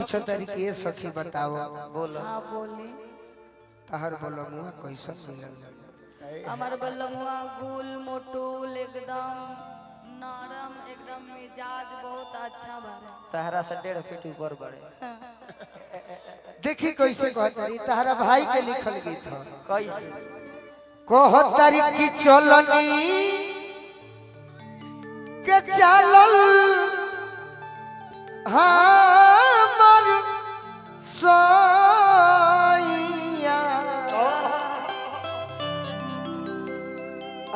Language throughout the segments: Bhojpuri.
पूछो तरीके सखी बताओ। बोलो। हाँ बोली। तहर बोलो मुआ कैसन मिलल? हमार बल्लमुआ गुल मोटूल एकदम नरम एकदम मिजाज बहुत अच्छा बारे। तहरा से 1.5 फीट ऊपर बड़े। देखी कैसे कहतरी तहरा भाई के लिखल गीत ह। कैसे कहतरी की चलनी के चलल हमर सोइया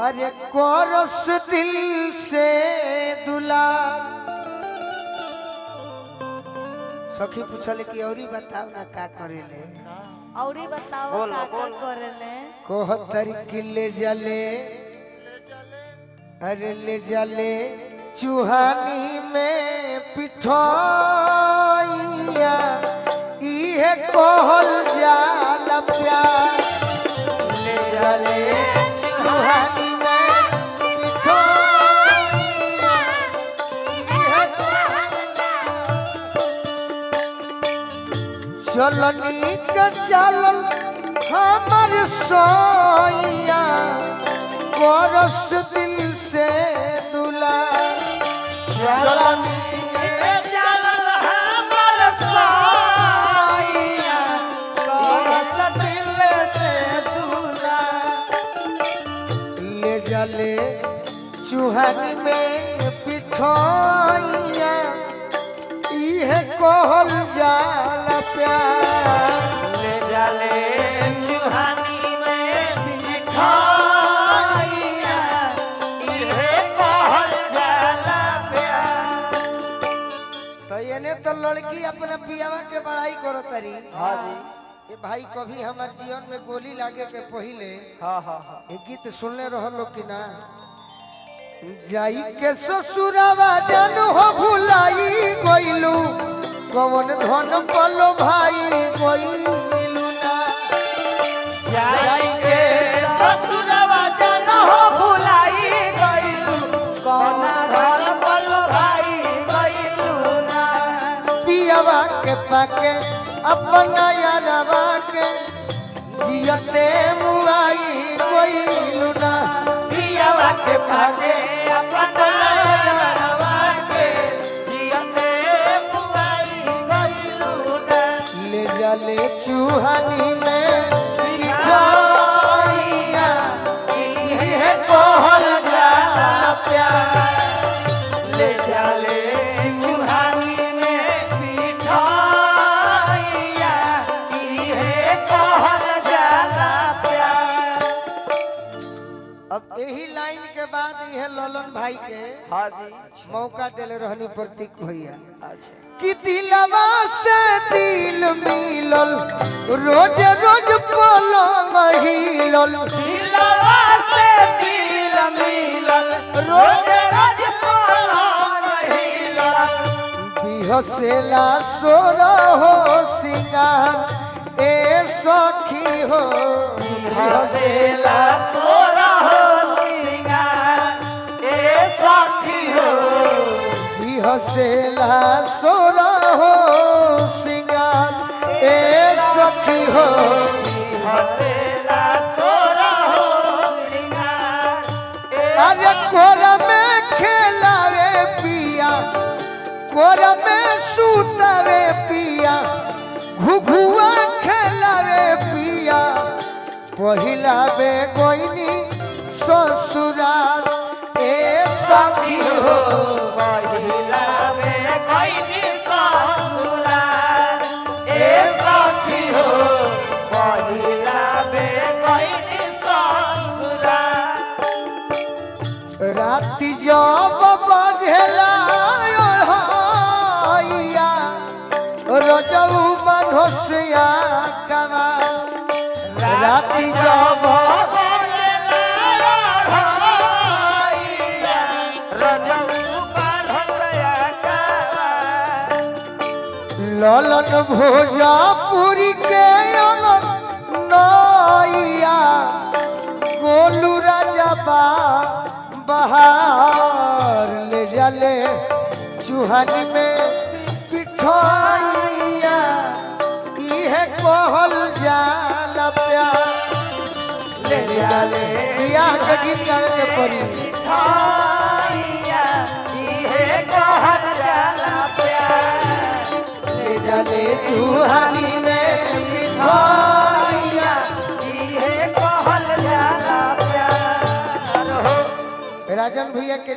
अरे कोरस दिल से दुला। सखी पूछल कि औरी बताओ ना का करेले? और ही बताओ बोलो, का बोलो। करेले? कहतरी कि ले जले अरे ले जले चूहानी में पिठोइया इहे कहल जाला प्यार। ले जले चूहानी में पिठोइया इहे चलनी के चलल हमर सोइया कोरस दिल से दुला। चलनी के चलल हमर सोइया कोरस दिल से दुला। ले जले चूहानी में पिठोइया इहे कहल जाला प्यार। ले जाले चूहानी में पिठोइया इहे कहल जाला प्यार। तो येने तो लड़की अपने पियावा के बड़ाई करो तरी। हाँ जी। ये भाई कभी हमार जीवन में गोली लागे के पहले हाँ हाँ हाँ। एक गीत सुनने रहो कि ना? जाई के ससुरावा जन हो भुलाई गइलू कवन धन पलो भाई गइलू ना। जाई के ससुरवा जन हो भुलाई गइलू कौन धन पल भाई गइलू ना। पियावा के पाके अपना यारवा के जियते मुआई गइलू ना। पियावा के पाके अपना यारवा के जियते मुआई गइलू ना। ले जले चूहानी में पिठोइया इहे कहल जाला प्यार। ले जाले चूहानी में पिठोइया इहे कहल जाला प्यार। अब यही लाइन के बाद यह ललन भाई के हाँ जी। मौका दिले रहनी प्रतीक भैया अच्छा। कि दिलवा से दिल मिलल रोज रोज पलंग हिलल। दिलवा से दिल मिलल रोज रोज पलंग हिलल। बिहसेला सोरा हो सिंगार ए सखी हो। हसेला सोरा हो सिंगार ए सखी हो। बिहसेला सोरा हो सिंगार ए सखी हो। हसेला सोरा हो सिंगार ए अरे कोरा में खेलावे पिया कोरा में सुतावे पिया घुघुआ खेलावे पिया पहिला बे गोइनी ससुराल ए सखी हो। पहिला में गइनी ससुराल ए सखी हो। पहिला में गइनी ससुराल। राति जब बजेला ओढ़ैया रजऊ मनोसिया कमा। राति जब ललन भोजपुरी के नैया गोलू राजा बहार ले जले चूहानी में पिठोइया जाले बियाह के गीत गावे के पड़ी मिठाइया इहे कहल जाला प्यार ले जाले चूहानी में मिठाइया इहे कहल जाला प्यार हो राजन भैया के